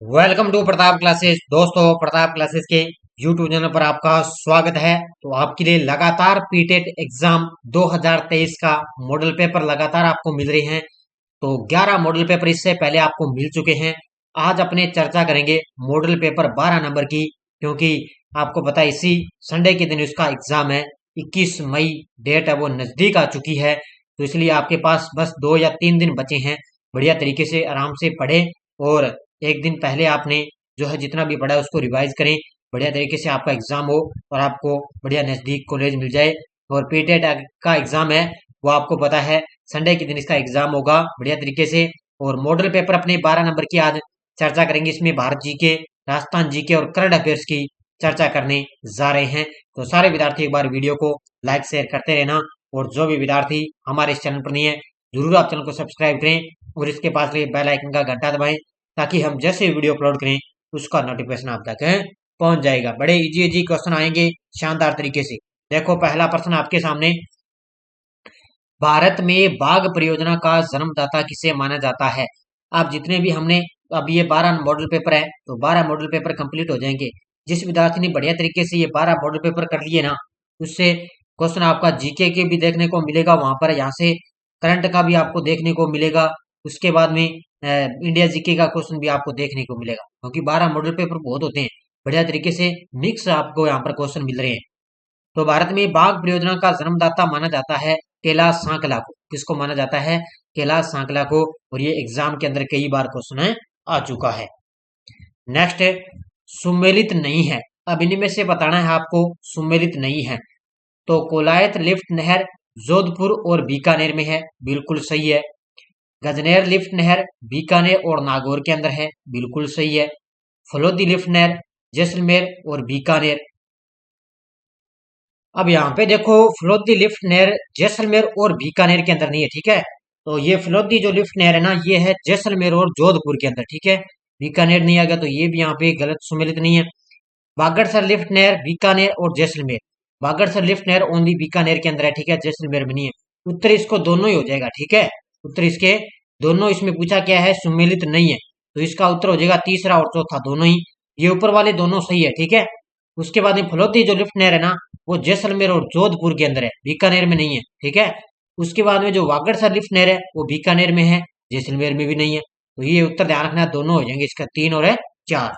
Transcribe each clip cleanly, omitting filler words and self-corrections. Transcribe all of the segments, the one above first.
Welcome to Pratap classes. दोस्तों, Pratap classes के YouTube channel पर आपका स्वागत है। तो आपके लिए लगातार पीटेट एग्जाम 2023 का मॉडल पेपर लगातार आपको मिल रहे हैं। तो 11 मॉडल पेपर इससे पहले आपको मिल चुके हैं। आज अपने चर्चा करेंगे मॉडल पेपर 12 नंबर की, क्योंकि आपको पता है इसी संडे के दिन उसका एग्जाम है। 21 मई डेट है, वो नजदीक आ चुकी है। तो इसलिए आपके पास बस 2 या 3 दिन बचे हैं। बढ़िया तरीके से आराम से पढ़ें और एक दिन पहले आपने जो है जितना भी पढ़ा है उसको रिवाइज करें। बढ़िया तरीके से आपका एग्जाम हो और आपको बढ़िया नजदीक कॉलेज मिल जाए। और पीटेट का एग्जाम है, वो आपको पता है संडे के दिन इसका एग्जाम होगा बढ़िया तरीके से। और मॉडल पेपर अपने 12 नंबर की आज चर्चा करेंगे। इसमें भारत जीके, राजस्थान जीके और करंट अफेयर्स की चर्चा करने जा रहे हैं। तो सारे विद्यार्थी एक बार वीडियो को लाइक शेयर करते रहना। और जो भी विद्यार्थी हमारे इस चैनल पर नहीं है, जरूर आप चैनल को सब्सक्राइब करें और इसके पास बेल आइकन का घंटा दबाएं, ताकि हम जैसे वीडियो अपलोड करें उसका नोटिफिकेशन आप तक पहुंच जाएगा। बड़े इजी इजी क्वेश्चन आएंगे शानदार तरीके से। देखो, पहला प्रश्न आपके सामने। भारत में बाघ परियोजना का जन्मदाता किसे माना जाता है? आप जितने भी हमने अब ये 12 मॉडल पेपर है, तो 12 मॉडल पेपर कंप्लीट हो जाएंगे। जिस विद्यार्थी ने बढ़िया तरीके से ये 12 मॉडल पेपर कर लिए ना, उससे क्वेश्चन आपका जीके के भी देखने को मिलेगा वहां पर, यहाँ से करंट का भी आपको देखने को मिलेगा। उसके बाद में इंडिया जीके का क्वेश्चन भी आपको देखने को मिलेगा, क्योंकि 12 मॉडल पेपर बहुत होते हैं। बढ़िया तरीके से मिक्स आपको यहाँ पर क्वेश्चन मिल रहे हैं। तो भारत में बाघ परियोजना का जन्मदाता माना जाता है कैलाश सांकला को। किसको माना जाता है? कैलाश सांकला को। और ये एग्जाम के अंदर कई बार क्वेश्चन आ चुका है। नेक्स्ट है, सुमेलित नहीं है। अब इनमें से बताना है आपको सुमेलित नहीं है। तो कोलायत लिफ्ट नहर जोधपुर और बीकानेर में है, बिल्कुल सही है। गजनेर लिफ्ट नहर बीकानेर और नागौर के अंदर है, बिल्कुल सही है। फलोदी लिफ्ट नहर जैसलमेर और बीकानेर। अब यहाँ पे देखो, फलोदी लिफ्ट नहर जैसलमेर और बीकानेर के अंदर नहीं है, ठीक है। तो ये फलोदी जो लिफ्ट नहर है ना, ये है जैसलमेर और जोधपुर के अंदर, ठीक है। बीकानेर नहीं आ गया, तो ये भी यहाँ पे गलत सुमेलित नहीं है। बागड़सर लिफ्ट नहर बीकानेर और जैसलमेर। बागड़सर लिफ्ट नहर ओनली बीकानेर के अंदर है, ठीक है, जैसलमेर में नहीं है। उत्तर इसको दोनों ही हो जाएगा, ठीक है। उत्तर इसके दोनों, इसमें पूछा क्या है, सुमेलित नहीं है, तो इसका उत्तर हो जाएगा तीसरा और चौथा दोनों ही। ये ऊपर वाले दोनों सही है, ठीक है। उसके बाद में फलोदी जो लिफ्ट नहर है ना, वो जैसलमेर और जोधपुर के अंदर है, बीकानेर में नहीं है, ठीक है। उसके बाद में जो वागड़सर लिफ्ट नहर है वो बीकानेर में है, जैसलमेर में भी नहीं है। तो ये उत्तर ध्यान रखना, दोनों हो जाएंगे, इसका 3 और 4।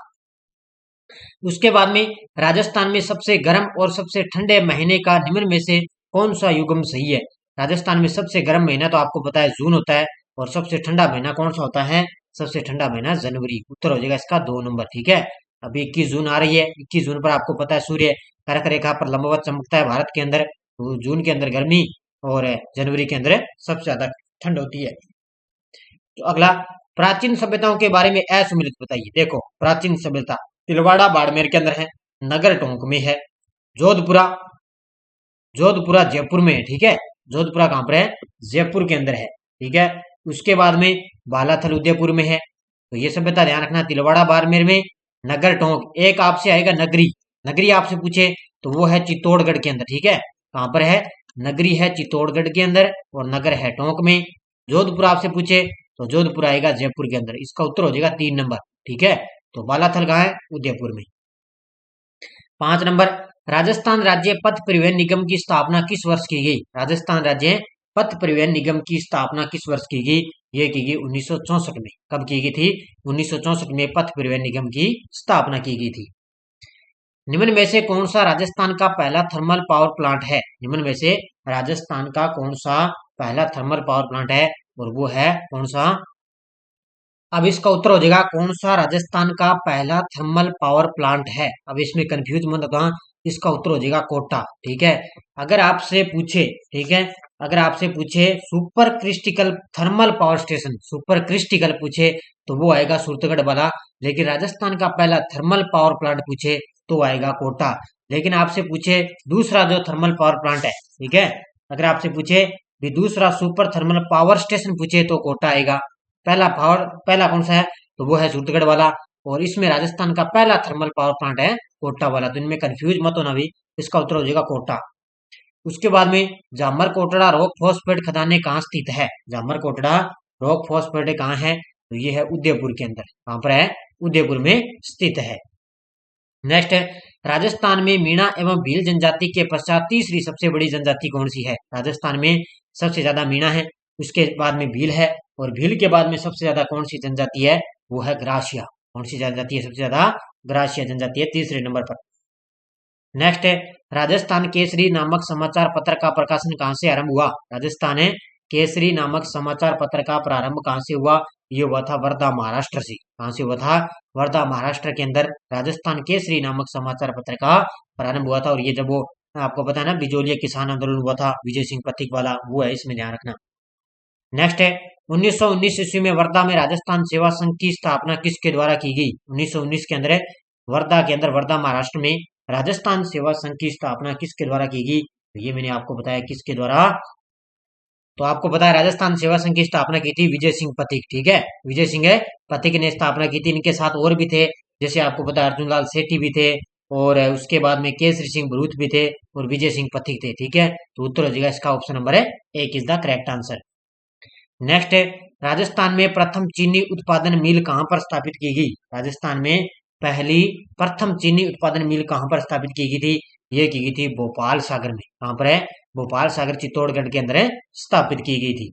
उसके बाद में राजस्थान में सबसे गर्म और सबसे ठंडे महीने का निम्न में से कौन सा युग्म सही है? राजस्थान में सबसे गर्म महीना तो आपको पता है जून होता है, और सबसे ठंडा महीना कौन सा होता है? सबसे ठंडा महीना जनवरी। उत्तर हो जाएगा इसका 2 नंबर, ठीक है। अभी 21 जून आ रही है, 21 जून पर आपको पता है सूर्य कर्क रेखा पर लंबवत चमकता है भारत के अंदर। तो जून के अंदर गर्मी और जनवरी के अंदर सबसे ज्यादा ठंड होती है। तो अगला, प्राचीन सभ्यताओं के बारे में असुमेलित बताइए। देखो, प्राचीन सभ्यता तिलवाड़ा बाड़मेर के अंदर है, नगर टोंक में है, जोधपुरा जोधपुरा जयपुर में है, ठीक है। जोधपुरा कहां पर है? जयपुर के अंदर है, ठीक है। उसके बाद में बालाथल उदयपुर में है। तो ये सभ्यता ध्यान रखना, तिलवाड़ा बाड़मेर में, नगर टोंक। एक आपसे आएगा नगरी, नगरी आपसे पूछे तो वो है चित्तौड़गढ़ के अंदर, ठीक है। कहां पर है? नगरी है चित्तौड़गढ़ के अंदर और नगर है टोंक में। जोधपुर आपसे पूछे तो जोधपुर आएगा जयपुर के अंदर। इसका उत्तर हो जाएगा 3 नंबर, ठीक है। तो बालाथल कहाँ है? उदयपुर में। 5 नंबर, राजस्थान राज्य पथ परिवहन निगम की स्थापना किस वर्ष की गई? राजस्थान राज्य पथ परिवहन निगम की स्थापना किस वर्ष की गई? ये की गई 1964 में। कब की गई थी? 1964 में पथ परिवहन निगम की स्थापना की गई थी। निम्न में से कौन सा राजस्थान का पहला थर्मल पावर प्लांट है? निम्न में से राजस्थान का कौन सा पहला थर्मल पावर प्लांट है? और वो है कौन सा? अब इसका उत्तर हो जाएगा कौन सा राजस्थान का पहला थर्मल पावर प्लांट है। अब इसमें कंफ्यूज मत होगा, इसका उत्तर हो जाएगा कोटा, ठीक है। अगर आपसे पूछे, ठीक है, अगर आपसे पूछे super critical thermal power station, super critical पूछे तो वो आएगा सूरतगढ़ वाला। लेकिन राजस्थान का पहला थर्मल पावर प्लांट पूछे तो आएगा कोटा। लेकिन आपसे पूछे दूसरा जो थर्मल पावर प्लांट है, ठीक है, अगर आपसे पूछे भी दूसरा सुपर थर्मल पावर स्टेशन पूछे तो कोटा आएगा। पहला कौन सा है? तो वो है सूरतगढ़ वाला। और इसमें राजस्थान का पहला थर्मल पावर प्लांट है कोटा वाला। तो इनमें कंफ्यूज मत होना भी, इसका उत्तर हो जाएगा कोटा। उसके बाद में जामर कोटड़ा रॉक फॉस्फेट खदानें कहाँ स्थित है? जामर कोटड़ा रॉक फॉस्फेट कहाँ है? तो ये है उदयपुर के अंदर। कहाँ पर है? उदयपुर में स्थित है। नेक्स्ट है, राजस्थान में मीणा एवं भील जनजाति के पश्चात तीसरी सबसे बड़ी जनजाति कौन सी है? राजस्थान में सबसे ज्यादा मीणा है, उसके बाद में भील है, और भील के बाद में सबसे ज्यादा कौन सी जनजाति है? वो है ग्रासिया। कौन सी जनजाति है सबसे ज्यादा? ग्रासिया जनजाति है तीसरे नंबर पर। नेक्स्ट है, राजस्थान केसरी नामक समाचार पत्र का प्रकाशन कहां से आरंभ हुआ? राजस्थान केसरी नामक समाचार पत्र का प्रारंभ कहां से हुआ? ये हुआ था वर्धा महाराष्ट्र से। कहां से हुआ था? वर्धा महाराष्ट्र के अंदर राजस्थान केसरी नामक समाचार पत्र का प्रारंभ हुआ था। और ये जब वो आपको पता है ना, बिजोलिया किसान आंदोलन हुआ था विजय सिंह पथिक वाला, वो है, इसमें ध्यान रखना। नेक्स्ट है, 1919 ईस्वी में वर्धा में राजस्थान सेवा संघ की स्थापना किसके द्वारा की गई? 1919 के अंदर वर्धा के अंदर, वर्धा महाराष्ट्र में राजस्थान सेवा संघ की स्थापना किसके द्वारा की गई? तो ये मैंने आपको बताया किसके द्वारा। तो आपको पता है राजस्थान सेवा संघ की स्थापना की थी विजय सिंह पथिक। ठीक है, विजय सिंह पथिक ने स्थापना की थी। इनके साथ और भी थे, जैसे आपको पता है अर्जुन लाल सेठी भी थे, और उसके बाद में केसरी सिंह भरूच भी थे, और विजय सिंह पथिक थे। ठीक है, तो उत्तर हो जाएगा इसका ऑप्शन नंबर है 1 is the correct answer. Next है, राजस्थान में प्रथम चीनी उत्पादन मिल कहां पर स्थापित की गई? राजस्थान में पहली प्रथम चीनी उत्पादन मिल कहां पर स्थापित की गई थी? ये की गई थी भोपाल सागर में। कहां पर है? भोपाल सागर चित्तौड़गढ़ के अंदर स्थापित की गई थी।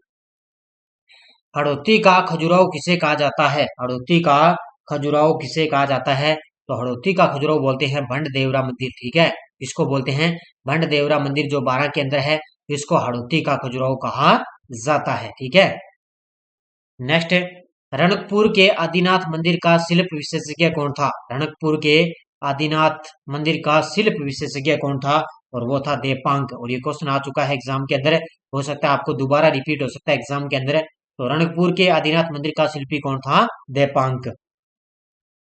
हड़ौती का खजुराहो किसे कहा जाता है? हड़ौती का खजुराहो किसे कहा जाता है? तो हड़ौती का खजुराहो बोलते हैं भंड देवरा मंदिर। ठीक है, इसको बोलते हैं भंड देवरा मंदिर, जो बारां के अंदर है, इसको हड़ौती का खजुराहो कहा जाता है। ठीक है, नेक्स्ट, रणकपुर के आदिनाथ मंदिर का शिल्प विशेषज्ञ कौन था? रणकपुर के आदिनाथ मंदिर का शिल्प विशेषज्ञ कौन था? और वो था देपांक। और ये क्वेश्चन आ चुका है एग्जाम के अंदर, हो सकता है आपको दोबारा रिपीट हो सकता है एग्जाम के अंदर। तो रणकपुर के आदिनाथ मंदिर का शिल्पी कौन था? देपांक।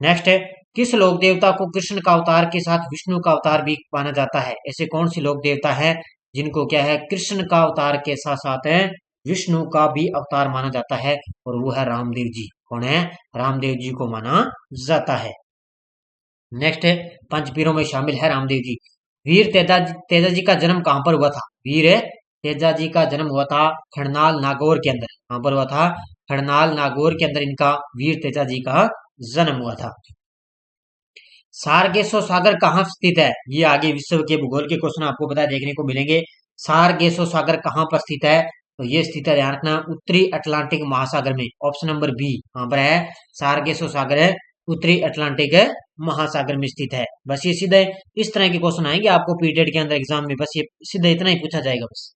नेक्स्ट है, किस लोक देवता को कृष्ण का अवतार के साथ विष्णु का अवतार भी माना जाता है? ऐसे कौन सी लोक देवता है जिनको क्या है, कृष्ण का अवतार के साथ साथ विष्णु का भी अवतार माना जाता है? और वो है रामदेव जी। कौन है? रामदेव जी को माना जाता है। नेक्स्ट है, पंचपीरों में शामिल है रामदेव जी। वीर तेजा जी का जन्म कहां पर हुआ था? वीर तेजा जी का जन्म हुआ था खड़नाल नागौर के अंदर। कहां पर हुआ था? खड़नाल नागौर के अंदर इनका, वीर तेजा जी का जन्म हुआ था। सारगेसो सागर कहाँ स्थित है? ये आगे विश्व के भूगोल के क्वेश्चन आपको पता है देखने को मिलेंगे। सारगेसो सागर कहाँ पर स्थित है? तो ये स्थित है, ध्यान रखना, उत्तरी अटलांटिक महासागर में। ऑप्शन नंबर बी कहां पर है? सारगेसो सागर है उत्तरी अटलांटिक महासागर में स्थित है। बस ये सीधे इस तरह के क्वेश्चन आएंगे आपको पीटेड के अंदर एग्जाम में, बस ये सीधे इतना ही पूछा जाएगा बस।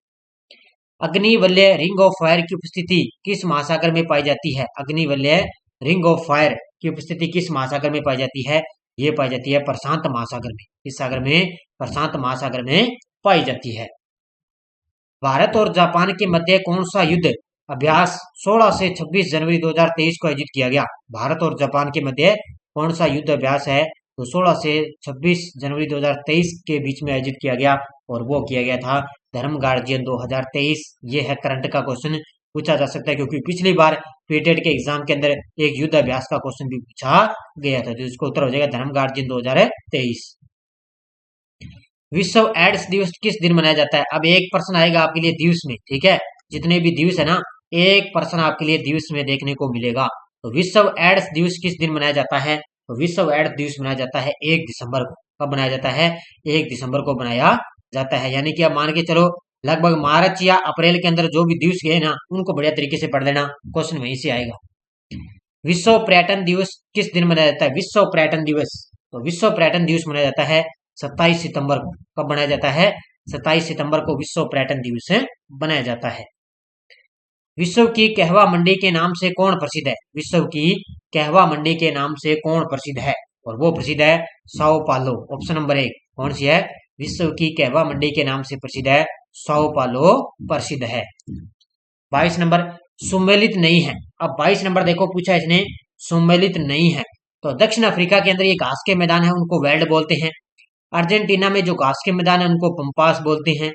अग्निवल्य रिंग ऑफ फायर की उपस्थिति किस महासागर में पाई जाती है? अग्निवल्य रिंग ऑफ फायर की उपस्थिति किस महासागर में पाई जाती है? ये पाई जाती है प्रशांत महासागर में। इस सागर में? प्रशांत महासागर में पाई जाती है। भारत और जापान के मध्य कौन सा युद्ध अभ्यास 16 से 26 जनवरी 2023 को आयोजित किया गया? भारत और जापान के मध्य कौन सा युद्ध अभ्यास है? तो 16 से 26 जनवरी 2023 के बीच में आयोजित किया गया, और वो किया गया था धर्म गार्जियन 2023। ये है करंट का क्वेश्चन, पूछा जा सकता है, क्योंकि पिछली बार पीटेड के एग्जाम के अंदर एक युद्ध अभ्यास का क्वेश्चन भी पूछा गया था। तो इसको उत्तर हो जाएगा धर्म गार्जियन 2023। विश्व एड्स दिवस किस दिन मनाया जाता है? अब एक प्रश्न आएगा आपके लिए दिवस में। ठीक है, जितने भी दिवस है ना, एक प्रश्न आपके लिए दिवस में देखने को मिलेगा। तो विश्व एड्स दिवस किस दिन मनाया जाता है? तो विश्व एड्स दिवस मनाया जाता है 1 दिसंबर को। कब मनाया जाता है? 1 दिसंबर को मनाया जाता है। यानी कि आप मान के चलो लगभग मार्च या अप्रैल के अंदर जो भी दिवस गए ना, उनको बढ़िया तरीके से पढ़ लेना, क्वेश्चन वहीं से आएगा। विश्व पर्यटन दिवस किस दिन मनाया जाता है? विश्व पर्यटन दिवस, तो विश्व पर्यटन दिवस मनाया जाता है 27 सितंबर को। कब मनाया जाता है? 27 सितंबर को विश्व पर्यटन दिवस बनाया जाता है। विश्व की कहवा मंडी के नाम से कौन प्रसिद्ध है? विश्व की कहवा मंडी के नाम से कौन प्रसिद्ध है? और वो प्रसिद्ध है साओ पालो। ऑप्शन नंबर 1 कौन सी है? विश्व की कहवा मंडी के नाम से प्रसिद्ध है साओ पालो प्रसिद्ध है। 22 नंबर, सुमेलित नहीं है। अब 22 नंबर देखो पूछा इसने, सुमेलित नहीं है। तो दक्षिण अफ्रीका के अंदर ये घास के मैदान है, उनको वेल्ड बोलते हैं। अर्जेंटीना में जो घास के मैदान है उनको पंपास बोलते हैं।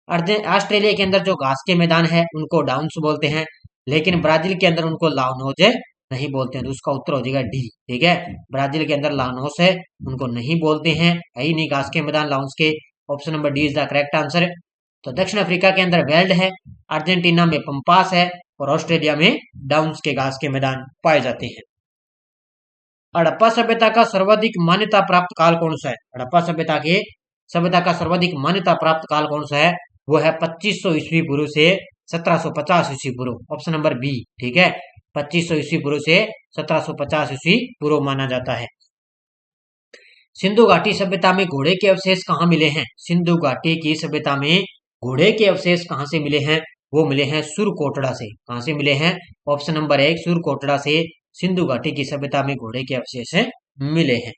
ऑस्ट्रेलिया के अंदर जो घास के मैदान है उनको डाउन्स बोलते हैं। लेकिन ब्राजील के अंदर उनको लानोज नहीं बोलते हैं। तो उसका उत्तर हो जाएगा डी। ठीक है, ब्राजील के अंदर लानोस है, उनको नहीं बोलते हैं, है ही नहीं घास के मैदान लाउंस के। Option number D is the correct answer. तो दक्षिण अफ्रीका के अंदर वेल्ड है, अर्जेंटीना में पंपास है, और ऑस्ट्रेलिया में डाउन्स के घास के मैदान पाए जाते हैं। हड़प्पा सभ्यता का सर्वाधिक मान्यता प्राप्त काल कौन सा है? हड़प्पा सभ्यता का सर्वाधिक मान्यता प्राप्त काल कौन सा है? वो है 2500 ईस्वी पूर्व से 1750 ईस्वी पूर्व। ऑप्शन नंबर बी, ठीक है। 2500 ईस्वी पूर्व से 1750 ईस्वी पूर्व माना जाता है। सिंधु घाटी सभ्यता में घोड़े के अवशेष कहाँ मिले हैं? सिंधु घाटी की सभ्यता में घोड़े के अवशेष कहाँ से मिले हैं? वो मिले हैं सुरकोटड़ा से। कहाँ से मिले हैं? ऑप्शन नंबर 1 सुरकोटड़ा से सिंधु घाटी की सभ्यता में घोड़े के अवशेष मिले हैं।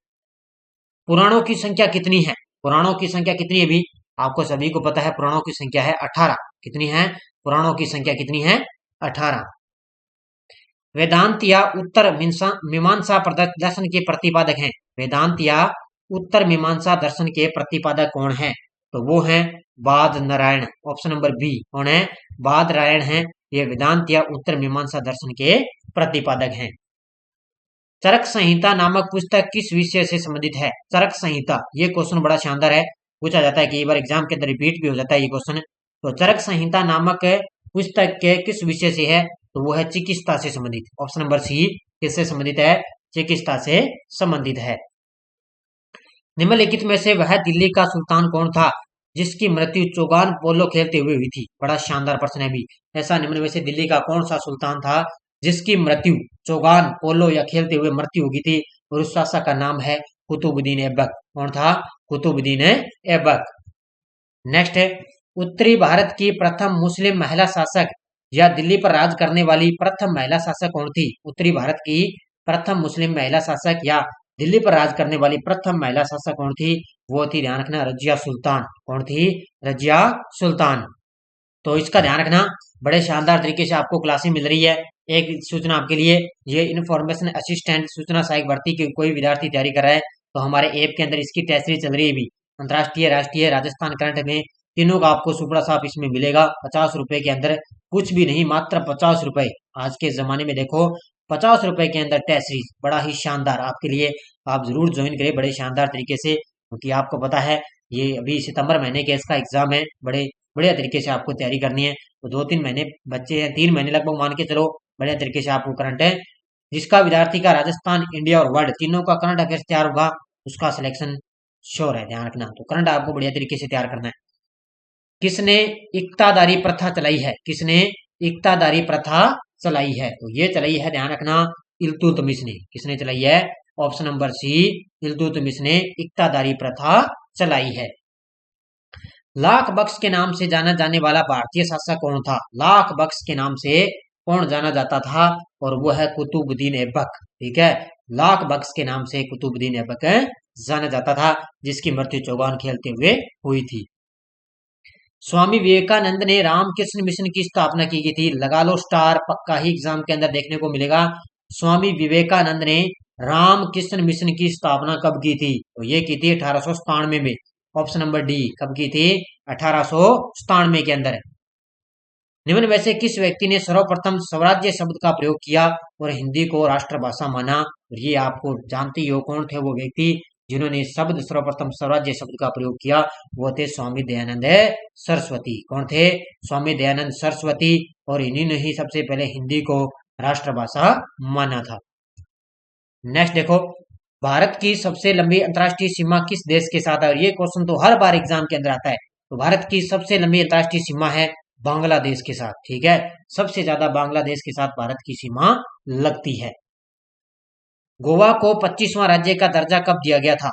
पुराणों की संख्या कितनी है? पुराणों की संख्या कितनी है? भी आपको सभी को पता है, पुराणों की संख्या है 18। कितनी है? पुराणों की संख्या कितनी है? 18। वेदांत या उत्तर मीमांसा दर्शन के प्रतिपादक हैं। वेदांत या उत्तर मीमांसा दर्शन के प्रतिपादक कौन है? तो वो है बाद नारायण। ऑप्शन नंबर बी, कौन है? बाद नारायण है। ये वेदांत या उत्तर मीमांसा दर्शन के प्रतिपादक हैं। चरक संहिता नामक पुस्तक किस विषय से संबंधित है? चरक संहिता, ये क्वेश्चन बड़ा शानदार है, पूछा जाता है कि एक बार एग्जाम के अंदर रिपीट भी हो जाता है ये क्वेश्चन। तो चरक संहिता नामक पुस्तक के किस विषय से है? तो वो है चिकित्सा से संबंधित। ऑप्शन नंबर सी, किससे संबंधित है? चिकित्सा से संबंधित है। निम्नलिखित में से वह दिल्ली का सुल्तान कौन था जिसकी मृत्यु चौगान पोलो खेलते हुए हुई थी? बड़ा शानदार प्रश्न है भी। ऐसा निम्न में से दिल्ली का कौन सा सुल्तान था जिसकी मृत्यु चौगान पोलो या खेलते हुए मृत्यु होगी थी? और उस शासक का नाम है कुतुबुद्दीन ऐबक। कौन था? कुतुबुद्दीन ऐबक। नेक्स्ट है, उत्तरी भारत की प्रथम मुस्लिम महिला शासक या दिल्ली पर राज करने वाली प्रथम महिला शासक कौन थी? उत्तरी भारत की प्रथम मुस्लिम महिला शासक या दिल्ली पर राज करने वाली प्रथम महिला शासक कौन थी? वो थी, ध्यान रखना, रजिया सुल्तान। कौन थी? रजिया सुल्तान। तो इसका ध्यान रखना, बड़े शानदार तरीके से आपको क्लासें मिल रही है। एक सूचना आपके लिए, ये इन्फॉर्मेशन असिस्टेंट सूचना सहायक भर्ती के कोई विद्यार्थी तैयारी कर रहा है तो हमारे ऐप के अंदर इसकी टेस्ट सीरीज चल रही है भी। अंतर्राष्ट्रीय, राष्ट्रीय, राजस्थान करंट में तीनों का आपको सुपड़ा साफ इसमें मिलेगा 50 रुपए के अंदर। कुछ भी नहीं, मात्र 50 रुपए। आज के जमाने में देखो 50 रुपए के अंदर टेस्ट सीरीज, बड़ा ही शानदार आपके लिए। आप जरूर ज्वाइन करें बड़े शानदार तरीके से, क्योंकि आपको पता है ये अभी सितंबर महीने के इसका एग्जाम है। बड़े बढ़िया तरीके से आपको तैयारी करनी है। तो 2-3 महीने बच्चे हैं, 3 महीने लगभग मान के चलो, बढ़िया तरीके से आपको करंट है। जिसका विद्यार्थी का राजस्थान, इंडिया और वर्ल्ड तीनों का करंट अफेयर्स तैयार होगा उसका सिलेक्शन श्योर है, ध्यान रखना। तो करंट आपको बढ़िया तरीके से तैयार करना है। किसने इक्तादारी प्रथा चलाई है? किसने इक्तादारी प्रथा चलाई है? तो ये चलाई है, ध्यान रखना, इल्तुतमिश ने। किसने चलाई है? ऑप्शन नंबर सी, इल्तुतमिश ने इक्तादारी प्रथा चलाई है। लाख बख्श के नाम से जाना जाने वाला भारतीय शासक कौन था? लाख बख्श के नाम से कौन जाना जाता था? और वो है कुतुबुद्दीन ऐबक। ठीक है, लाख बख्श के नाम से कुतुबुद्दीन ऐबक जाना जाता था, जिसकी मृत्यु चौगान खेलते हुए हुई थी। स्वामी विवेकानंद ने रामकृष्ण मिशन की स्थापना की गई थी। लगा लो स्टार, पक्का ही एग्जाम के अंदर देखने को मिलेगा। स्वामी विवेकानंद ने रामकृष्ण मिशन की स्थापना कब की थी? तो ये की थी 1897 में। ऑप्शन नंबर डी, कब की थी? 1897 के अंदर। निम्न में से किस व्यक्ति ने सर्वप्रथम स्वराज्य शब्द का प्रयोग किया और हिंदी को राष्ट्रभाषा माना? और ये आपको जानते ही हो कौन थे वो व्यक्ति जिन्होंने सर्वप्रथम स्वराज्य शब्द का प्रयोग किया? वो थे स्वामी दयानंद सरस्वती। कौन थे? स्वामी दयानंद सरस्वती। और इन्हीं ने ही सबसे पहले हिंदी को राष्ट्रभाषा माना था। नेक्स्ट देखो, भारत की सबसे लंबी अंतर्राष्ट्रीय सीमा किस देश के साथ है? और ये क्वेश्चन तो हर बार एग्जाम के अंदर आता है। तो भारत की सबसे लंबी अंतर्राष्ट्रीय सीमा है बांग्लादेश के साथ। ठीक है, सबसे ज्यादा बांग्लादेश के साथ भारत की सीमा लगती है। गोवा को 25वां राज्य का दर्जा कब दिया गया था?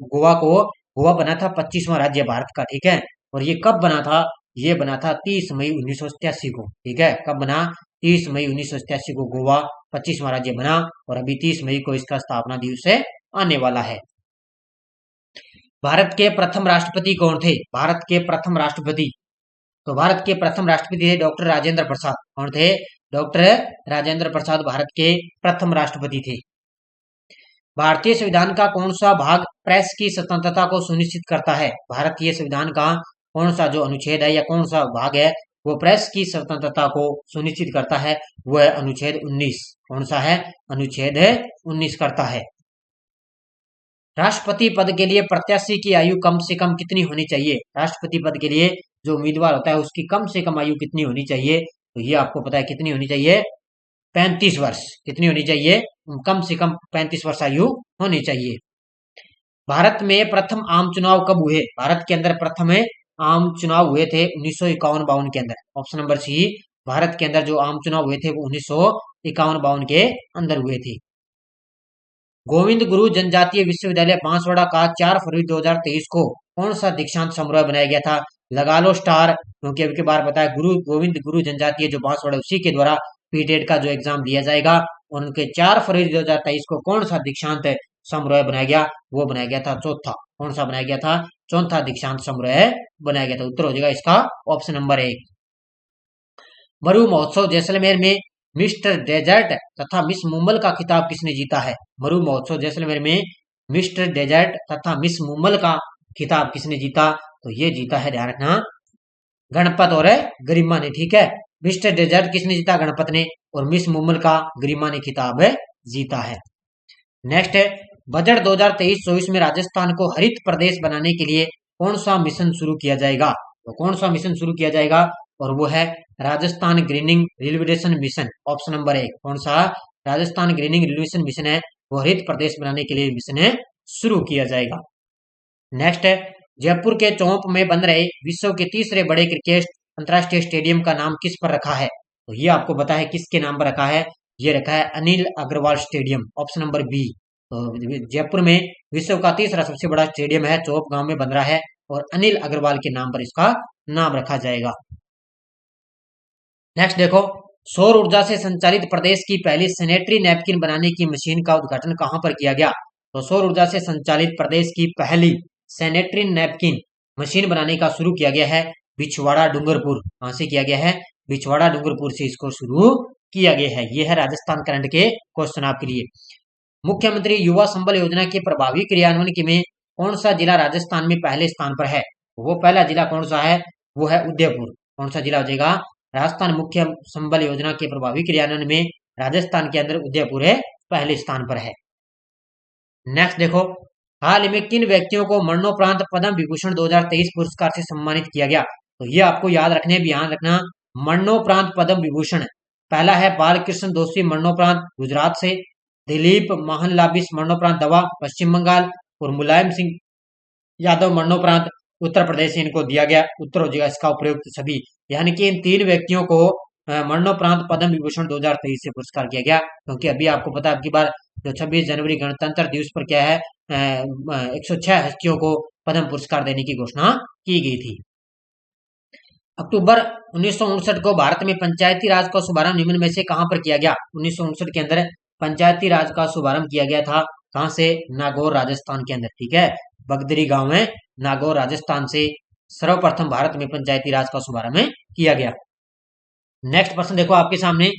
गोवा बना था 25वां राज्य भारत का। ठीक है, और ये कब बना था? ये बना था 30 मई 1987 को। ठीक है, कब बना? 30 मई 1987 को गोवा 25वां राज्य बना, और अभी 30 मई को इसका स्थापना दिवस आने वाला है। भारत के प्रथम राष्ट्रपति कौन थे? भारत के प्रथम राष्ट्रपति, तो भारत के प्रथम राष्ट्रपति थे डॉक्टर राजेंद्र प्रसाद। कौन थे? डॉक्टर राजेंद्र प्रसाद भारत के प्रथम राष्ट्रपति थे। भारतीय संविधान का कौन सा भाग प्रेस की स्वतंत्रता को सुनिश्चित करता है? भारतीय संविधान का कौन सा जो अनुच्छेद है या कौन सा भाग है वो प्रेस की स्वतंत्रता को सुनिश्चित करता है? वो है अनुच्छेद 19। कौन सा है? अनुच्छेद 19 करता है। राष्ट्रपति पद के लिए प्रत्याशी की आयु कम से कम कितनी होनी चाहिए? राष्ट्रपति पद के लिए जो उम्मीदवार होता है उसकी कम से कम आयु कितनी होनी चाहिए? तो ये आपको पता है कितनी होनी चाहिए? 35 वर्ष। कितनी होनी चाहिए? कम से कम 35 वर्ष आयु होनी चाहिए। भारत में प्रथम आम चुनाव कब हुए? भारत के अंदर प्रथम आम चुनाव हुए थे 1951-52 के अंदर। ऑप्शन नंबर सी, भारत के अंदर जो आम चुनाव हुए थे वो 1951-52 के अंदर हुए थे। गोविंद गुरु जनजातीय विश्वविद्यालय बांसवाड़ा का 4 फरवरी 2023 को कौन सा दीक्षांत समारोह बनाया गया था? लगा लो स्टार, क्योंकि अभी के बार बताया गोविंद गुरु जनजातीय जो बांसवाड़ा उसी के द्वारा पीटेट का जो एग्जाम दिया जाएगा। और उनके 4 फरवरी 2023 को कौन सा दीक्षांत समारोह बनाया गया? वो बनाया गया था चौथा। कौन सा बनाया गया था? चौथा दीक्षांत समारोह बनाया गया था। उत्तर हो जाएगा इसका ऑप्शन नंबर 1। मरु महोत्सव जैसलमेर में मिस्टर डेजर्ट तथा मिस मुंबल का खिताब किसने जीता है? मरु महोत्सव जैसलमेर में मिस्टर डेजर्ट तथा मिस मुंबल का खिताब किसने जीता? तो ये जीता है, ध्यान रखना, गणपत और गरिमा ने। ठीक है, मिस्टर डेजर्ट किसने जीता? गणपत ने। और मिस मुंबल का गरिमा ने खिताब जीता है। नेक्स्ट है, बजट 2023-24 में राजस्थान को हरित प्रदेश बनाने के लिए कौन सा मिशन शुरू किया जाएगा? तो कौन सा मिशन शुरू किया जाएगा? और वो है Rajasthan grinning renovation mission. Option number 1। कौन सा? राजस्थान ग्रीनिंग रिनोवेशन मिशन है, वो हरित प्रदेश बनाने के लिए मिशन शुरू किया जाएगा। नेक्स्ट है, जयपुर के चौंप में बन रहे विश्व के तीसरे बड़े क्रिकेट अंतरराष्ट्रीय स्टेडियम का नाम किस पर रखा है? तो ये आपको पता है किसके नाम पर रखा है? ये रखा है Anil Agarwal stadium. Option number B. तो जयपुर में विश्व का तीसरा सबसे बड़ा स्टेडियम है, चौप गांव में बन रहा है और अनिल अग्रवाल के नाम पर इसका नाम रखा जाएगा। नेक्स्ट देखो, सौर ऊर्जा से संचालित प्रदेश की पहली सैनिटरी नैपकिन बनाने की मशीन का उद्घाटन कहां पर किया गया? तो सौर ऊर्जा से संचालित प्रदेश की पहली सैनिटरी नैपकिन मशीन बनाने का शुरू किया गया है बिछवाड़ा डूंगरपुर। कहां से किया गया है? बिछवाड़ा डूंगरपुर से इसको शुरू किया गया है। यह है राजस्थान करंट के क्वेश्चन आपके लिए। मुख्यमंत्री युवा संबल योजना के प्रभावी क्रियान्वयन में कौन सा जिला राजस्थान में पहले स्थान पर है? वो पहला जिला कौन सा है? वो है उदयपुर। कौन सा जिला हो जाएगा? राजस्थान मुख्य संबल योजना के प्रभावी क्रियान्वयन में राजस्थान के अंदर उदयपुर है पहले स्थान पर है। नेक्स्ट देखो, हाल में किन व्यक्तियों को मरणोपरांत पद्म विभूषण 2023 पुरस्कार से सम्मानित किया गया? तो ये आपको याद रखने, ध्यान रखना, मरणोपरांत पद्म विभूषण पहला है बालकृष्ण दोषी मरणोपरांत गुजरात से, दिलीप मोहनलाबिस मरणोपरांत दवा पश्चिम बंगाल और मुलायम सिंह यादव मरणोपरांत उत्तर प्रदेश से इनको दिया गया। उत्तर हो जाएगा इसका उपयुक्त सभी, यानी कि इन 3 व्यक्तियों को मरणोपरांत पद्म विभूषण 2023 से पुरस्कार किया गया। क्योंकि अभी आपको पता है अब की बार जो 26 जनवरी गणतंत्र दिवस पर क्या है 106 हस्तियों को पद्म पुरस्कार देने की घोषणा की गई थी। अक्टूबर 1959 को भारत में पंचायती राज का शुभारंभ निम्न में से कहां पर किया गया? 1959 के अंदर पंचायती राज का शुभारंभ किया गया था। कहां से? नागौर राजस्थान के अंदर। ठीक है, बगदरी गांव में नागौर राजस्थान से सर्वप्रथम भारत में पंचायती राज का शुभारंभ किया गया। नेक्स्ट प्रश्न देखो आपके सामने,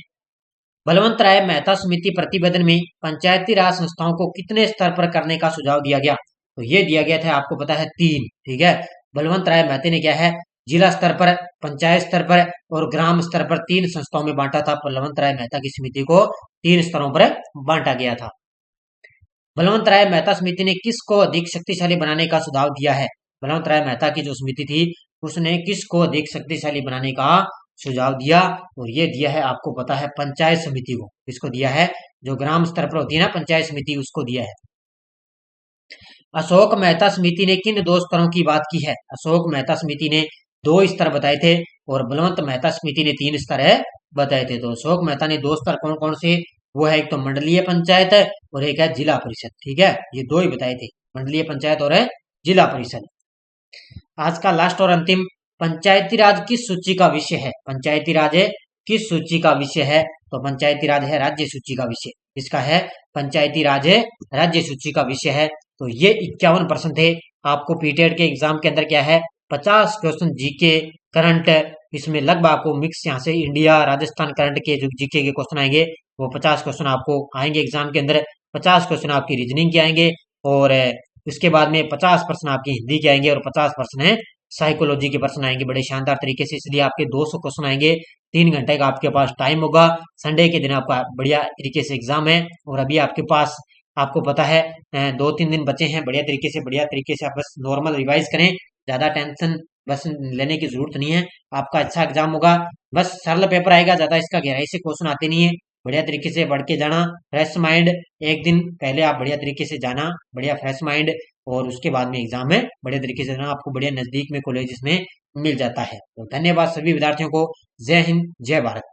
बलवंत राय मेहता समिति प्रतिवेदन में पंचायती राज संस्थाओं को कितने स्तर पर करने का सुझाव दिया गया? तो ये दिया गया था आपको पता है 3। ठीक है, बलवंत राय मेहता ने क्या है जिला स्तर पर, पंचायत स्तर पर और ग्राम स्तर पर 3 संस्थाओं में बांटा था। बलवंत राय मेहता की समिति को 3 स्तरों पर बांटा गया था। बलवंत राय मेहता समिति ने किसको अधिक शक्तिशाली बनाने का सुझाव दिया है? बलवंत राय मेहता की जो समिति थी उसने किसको अधिक शक्तिशाली बनाने का सुझाव दिया? और ये दिया है आपको पता है पंचायत समिति को। इसको दिया है जो ग्राम स्तर पर होती है ना पंचायत समिति, उसको दिया है। अशोक मेहता समिति ने किन 2 स्तरों की बात की है? अशोक मेहता समिति ने 2 स्तर बताए थे और बलवंत मेहता समिति ने 3 स्तर बताए थे। तो अशोक मेहता ने 2 स्तर कौन कौन से? वो है एक तो मंडलीय पंचायत और एक है जिला परिषद। ठीक है, ये 2 ही बताए थे, मंडलीय पंचायत और जिला परिषद। आज का लास्ट और अंतिम, पंचायती राज किस सूची का विषय है? पंचायती राज किस सूची का विषय है? तो पंचायती राज है राज्य सूची का विषय। इसका है पंचायती राज राज्य सूची का विषय है। तो ये 51 प्रश्न थे। आपको पीटेड के एग्जाम के अंदर क्या है 50 क्वेश्चन जीके करंट, इसमें लगभग आपको मिक्स यहाँ से इंडिया राजस्थान करंट के जो जीके के क्वेश्चन आएंगे वो 50 क्वेश्चन आपको आएंगे एग्जाम के अंदर। 50 क्वेश्चन आपकी रीजनिंग के आएंगे और इसके बाद में 50 प्रश्न आपकी हिंदी के आएंगे और 50 प्रश्न है साइकोलॉजी के प्रश्न आएंगे बड़े शानदार तरीके से। इसलिए आपके 200 क्वेश्चन आएंगे। 3 घंटे का आपके पास टाइम होगा। संडे के दिन आपका बढ़िया तरीके से एग्जाम है और अभी आपके पास आपको पता है 2-3 दिन बचे हैं। बढ़िया तरीके से आप बस नॉर्मल रिवाइज करें, ज्यादा टेंशन बस लेने की जरूरत नहीं है। आपका अच्छा एग्जाम होगा, बस सरल पेपर आएगा, ज्यादा इसका गहराई से क्वेश्चन आते नहीं है। बढ़िया तरीके से पढ़ के जाना, फ्रेश माइंड। एक दिन पहले आप बढ़िया तरीके से जाना, बढ़िया फ्रेश माइंड, और उसके बाद में एग्जाम में बढ़िया तरीके से जाना, आपको बढ़िया नजदीक में कॉलेजेस में मिल जाता है। तो धन्यवाद सभी विद्यार्थियों को। जय हिंद, जय भारत।